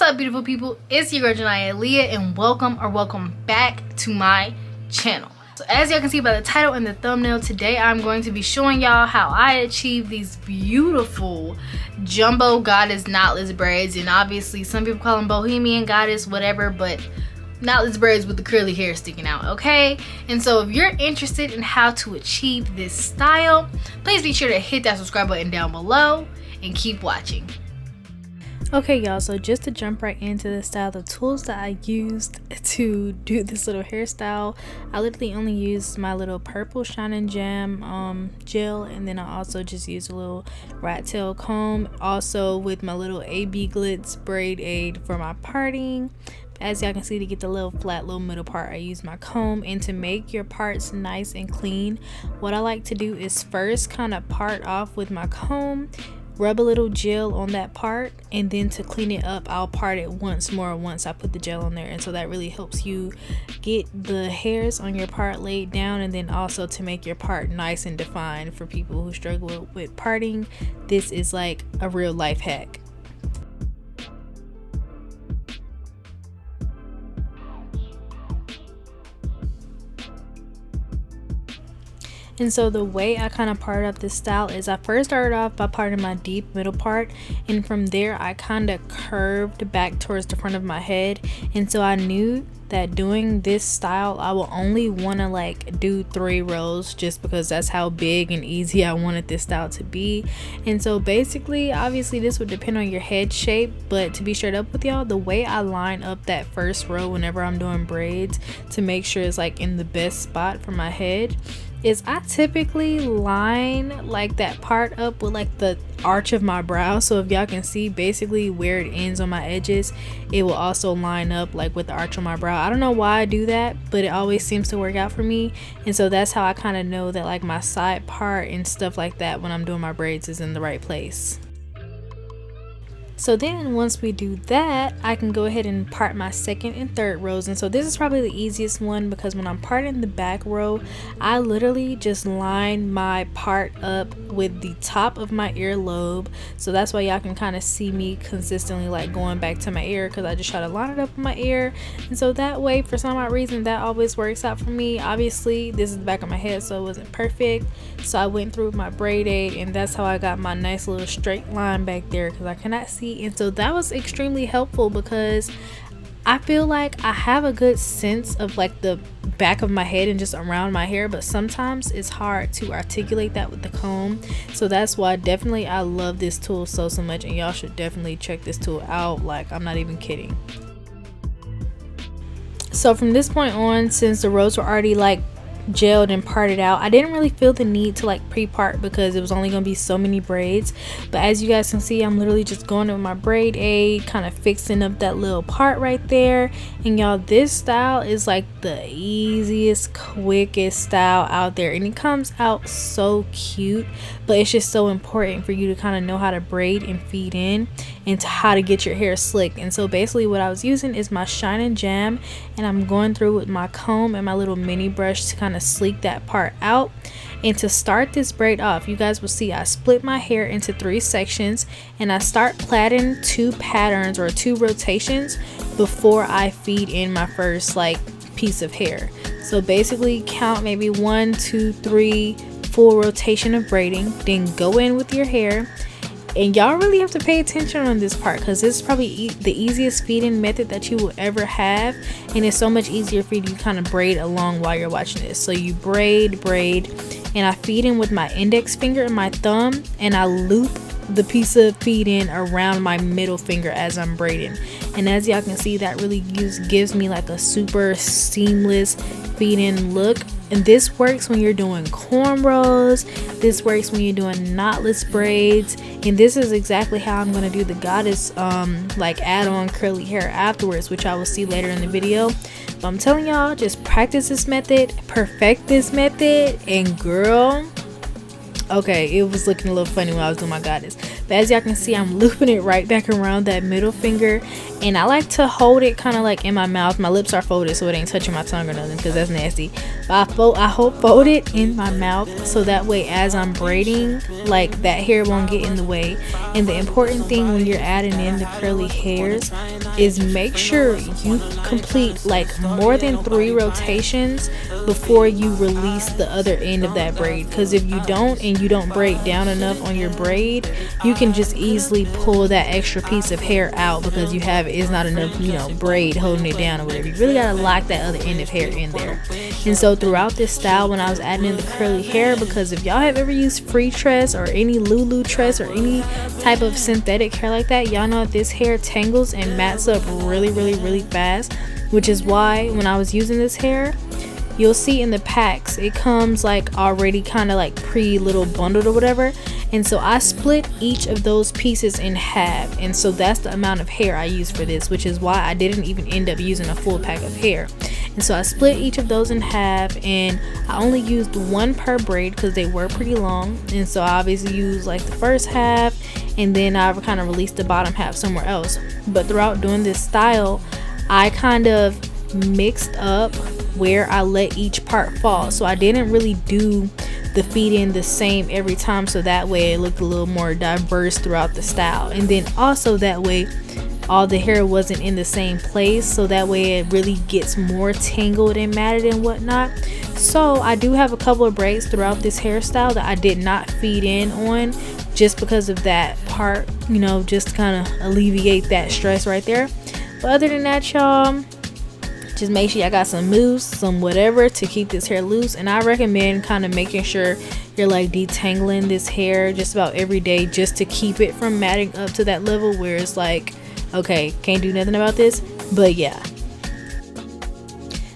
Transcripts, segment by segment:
What up, beautiful people? It's your girl janiaaaliyah, and welcome back to my channel. So as y'all can see by the title and the thumbnail, today I'm going to be showing y'all how I achieve these beautiful jumbo goddess knotless braids. And obviously some people call them bohemian goddess, whatever, but knotless braids with the curly hair sticking out, okay? And so if you're interested in how to achieve this style, please be sure to hit that subscribe button down below and keep watching. Okay, y'all, so just to jump right into the style, the tools that I used to do this little hairstyle, I literally only used my little purple Shine and Jam gel, and then I also just used a little rat tail comb, also with my little AB Glitz braid aid for my parting. As y'all can see, to get the little flat little middle part, I use my comb. And to make your parts nice and clean, what I like to do is first kind of part off with my comb, rub a little gel on that part, and then to clean it up, I'll part it once more once I put the gel on there. And so that really helps you get the hairs on your part laid down, and then also to make your part nice and defined. For people who struggle with parting, this is like a real life hack. And so the way I kind of parted up this style is I first started off by parting my deep middle part, and from there I kind of curved back towards the front of my head. And so I knew that doing this style I will only want to like do 3 rows, just because that's how big and easy I wanted this style to be. And so basically, obviously this would depend on your head shape, but to be straight up with y'all, the way I line up that first row whenever I'm doing braids to make sure it's like in the best spot for my head is I typically line like that part up with like the arch of my brow. So if y'all can see, basically where it ends on my edges, it will also line up like with the arch on my brow. I don't know why I do that, but it always seems to work out for me. And so that's how I kind of know that like my side part and stuff like that when I'm doing my braids is in the right place. So then once we do that, I can go ahead and part my second and third rows. And so this is probably the easiest one, because when I'm parting the back row, I literally just line my part up with the top of my earlobe. So that's why y'all can kind of see me consistently like going back to my ear, because I just try to line it up in my ear. And so that way, for some odd reason, that always works out for me. Obviously this is the back of my head, so it wasn't perfect, so I went through with my braid aid, and that's how I got my nice little straight line back there, because I cannot see. And so that was extremely helpful, because I feel like I have a good sense of like the back of my head and just around my hair, but sometimes it's hard to articulate that with the comb. So that's why definitely I love this tool so much, and y'all should definitely check this tool out. Like, I'm not even kidding. So from this point on, since the rows were already like gelled and parted out, I didn't really feel the need to like pre-part, because it was only gonna be so many braids. But as you guys can see, I'm literally just going with my braid aid, kind of fixing up that little part right there. And y'all, this style is like the easiest, quickest style out there, and it comes out so cute. But it's just so important for you to kind of know how to braid and feed in, and to how to get your hair slick. And so basically what I was using is my Shine and Jam, and I'm going through with my comb and my little mini brush to kind of sleek that part out. And to start this braid off, you guys will see I split my hair into 3 sections, and I start plaiting 2 patterns or 2 rotations before I feed in my first like piece of hair. So basically count maybe 1, 2, 3 full rotation of braiding, then go in with your hair. And y'all really have to pay attention on this part, because this is probably the easiest feed-in method that you will ever have, and it's so much easier for you to kind of braid along while you're watching this. So you braid, and I feed in with my index finger and my thumb, and I loop the piece of feed-in around my middle finger as I'm braiding. And as y'all can see, that really gives me like a super seamless feed-in look. And this works when you're doing cornrows, this works when you're doing knotless braids, and this is exactly how I'm going to do the goddess like add-on curly hair afterwards, which I will see later in the video. But I'm telling y'all, just practice this method, perfect this method, and girl, okay, it was looking a little funny when I was doing my goddess, But as y'all can see, I'm looping it right back around that middle finger, and I like to hold it kind of like in my mouth. My lips are folded so it ain't touching my tongue or nothing, because that's nasty. But I fold it in my mouth so that way as I'm braiding, like that hair won't get in the way. And the important thing when you're adding in the curly hairs is make sure you complete like more than 3 rotations before you release the other end of that braid, because if you don't and you don't braid down enough on your braid, you can just easily pull that extra piece of hair out because it's not enough, you know, braid holding it down or whatever. You really gotta lock that other end of hair in there. And so throughout this style, when I was adding in the curly hair, because if y'all have ever used free tress or any Lulu tress or any type of synthetic hair like that, y'all know that this hair tangles and mats up really fast, which is why when I was using this hair, you'll see in the packs it comes like already kind of like little bundled or whatever. And so I split each of those pieces in half, and so that's the amount of hair I use for this, which is why I didn't even end up using a full pack of hair. And so I split each of those in half, and I only used 1 per braid because they were pretty long. And so I obviously used like the first half, and then I kind of released the bottom half somewhere else. But throughout doing this style, I kind of mixed up where I let each part fall, so I didn't really do the feed in the same every time, so that way it looked a little more diverse throughout the style. And then also that way all the hair wasn't in the same place, so that way it really gets more tangled and matted and whatnot. So I do have a couple of braids throughout this hairstyle that I did not feed in on, just because of that part, you know, just to kind of alleviate that stress right there. But other than that, y'all, just make sure y'all got some mousse, some whatever to keep this hair loose. And I recommend kind of making sure you're like detangling this hair just about every day, just to keep it from matting up to that level where it's like, okay, can't do nothing about this. But yeah,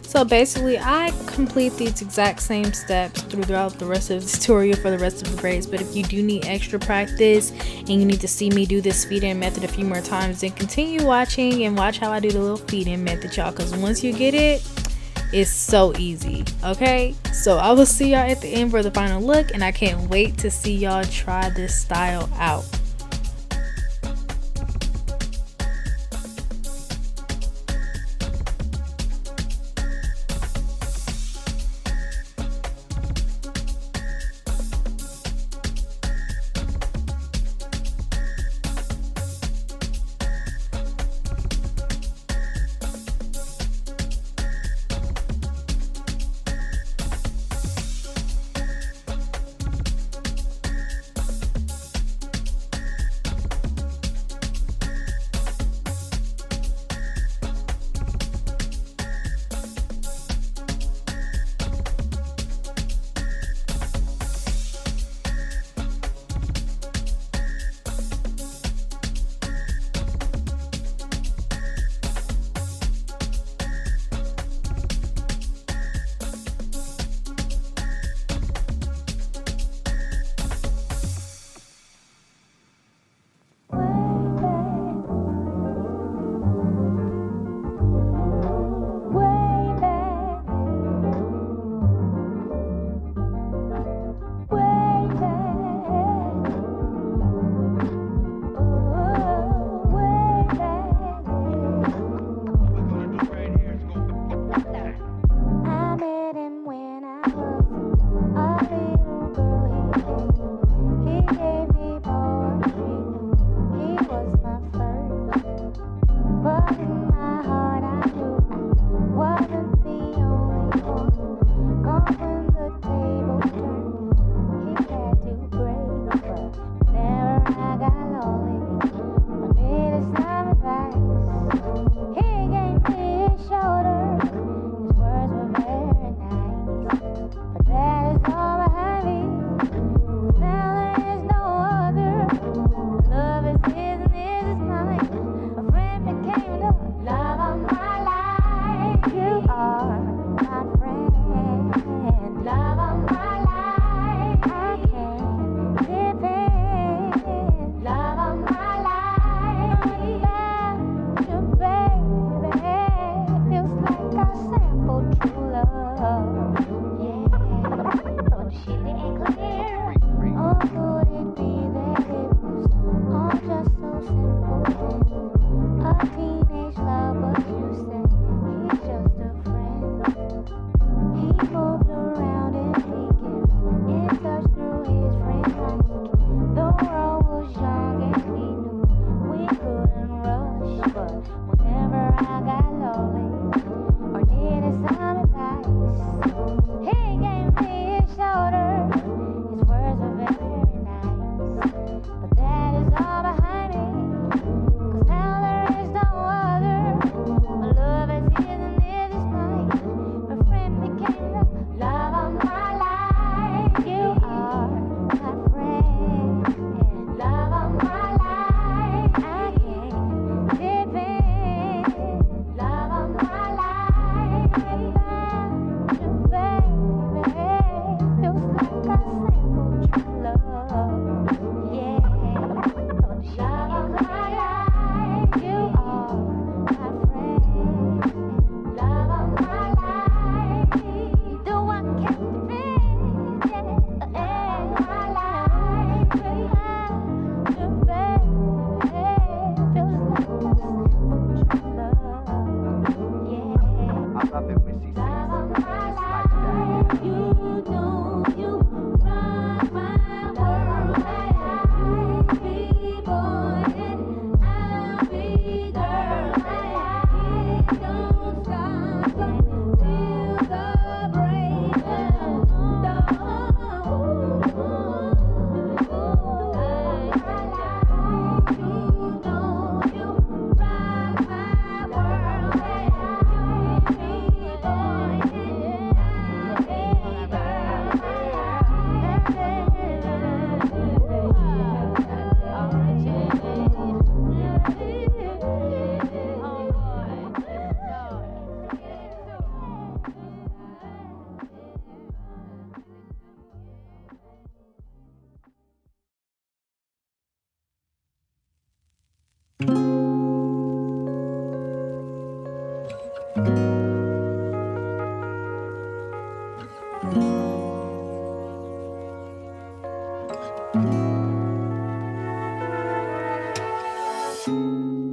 so basically I complete these exact same steps throughout the rest of the tutorial for the rest of the braids. But if you do need extra practice and you need to see me do this feed-in method a few more times, then continue watching and watch how I do the little feed-in method, y'all, because once you get it, it's so easy. Okay, so I will see y'all at the end for the final look, and I can't wait to see y'all try this style out.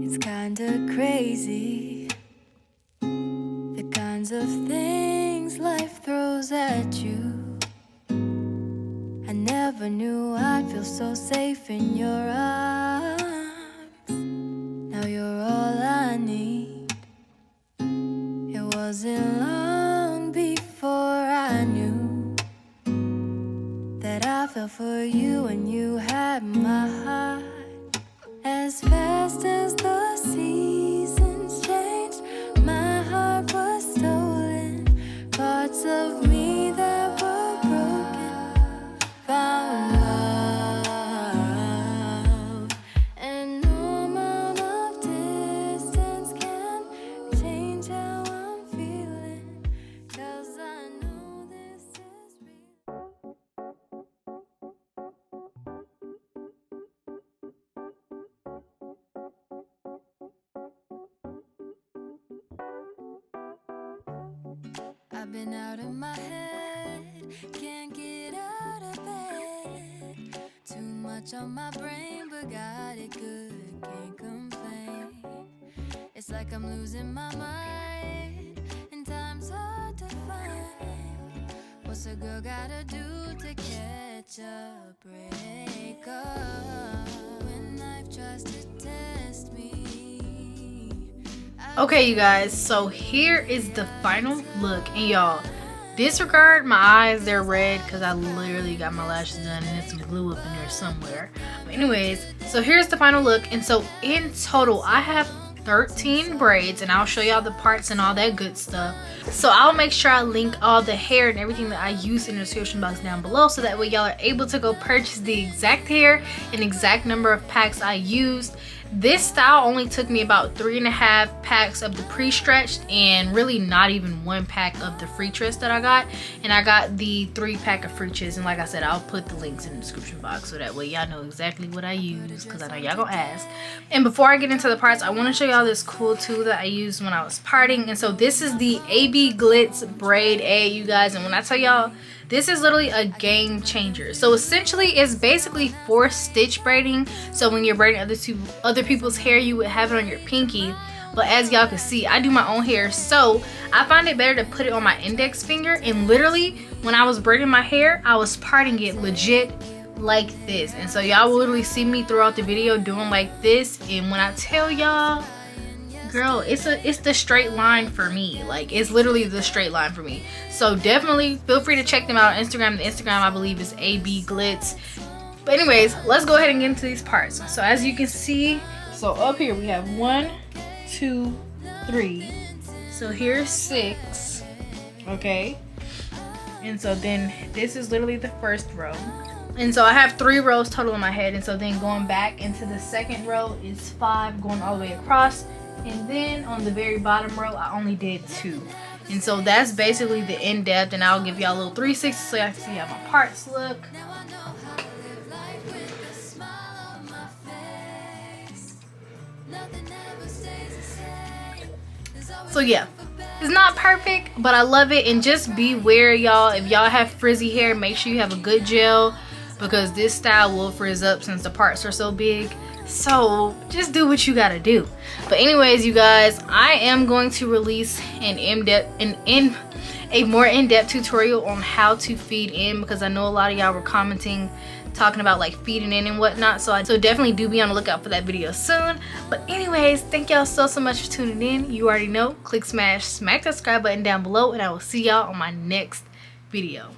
It's kinda crazy, the kinds of things life throws at you. I never knew I'd feel so safe in your arms. Now you're all I need. It wasn't long before I knew that I fell for you and you had my heart. As fast as the seasons changed, my heart was stolen. Parts of me that were broken found love. And no amount of distance can change how I'm feeling, 'cause I know this is real. I've been out of my head, can't get out of bed. Too much on my brain, but got it good, can't complain. It's like I'm losing my mind, and time's hard to find. What's a girl gotta do to catch a break up when life tries to test me? Okay, you guys, so here is the final look, and y'all, disregard my eyes, they're red because I literally got my lashes done and there's some glue up in there somewhere. But anyways, so here's the final look, and so in total I have 13 braids, and I'll show y'all the parts and all that good stuff. So I'll make sure I link all the hair and everything that I use in the description box down below, so that way y'all are able to go purchase the exact hair and exact number of packs I used. This style only took me about 3.5 packs of the pre-stretched and really not even 1 pack of the free twist that I got. And I got the 3-pack of free twist, and like I said, I'll put the links in the description box so that way y'all know exactly what I use, because I know y'all gonna ask. And before I get into the parts, I want to show y'all this cool tool that I used when I was parting. And so this is the AB Glitz Braid A, you guys, and when I tell y'all, this is literally a game changer. So essentially, it's basically forced stitch braiding. So when you're braiding other people's hair, you would have it on your pinky. But as y'all can see, I do my own hair, so I find it better to put it on my index finger. And literally, when I was braiding my hair, I was parting it legit like this. And so y'all will literally see me throughout the video doing like this. And when I tell y'all, girl, it's the straight line for me. Like, it's literally the straight line for me. So definitely feel free to check them out on Instagram. The Instagram, I believe, is AB Glitz. But anyways, let's go ahead and get into these parts. So as you can see, so up here we have 1, 2, 3. So here's 6. Okay, and so then this is literally the first row. And so I have 3 rows total in my head. And so then going back into the second row is 5, going all the way across. And then on the very bottom row, I only did 2. And so that's basically the in-depth, and I'll give y'all a little 360 so y'all can see how my parts look. So yeah, it's not perfect, but I love it. And just beware, y'all, if y'all have frizzy hair, make sure you have a good gel, because this style will frizz up since the parts are so big. So just do what you gotta do. But anyways, you guys, I am going to release a more in-depth tutorial on how to feed in, because I know a lot of y'all were commenting talking about like feeding in and whatnot. So definitely do be on the lookout for that video soon. But anyways, thank y'all so much for tuning in. You already know, click, smack that subscribe button down below, and I will see y'all on my next video.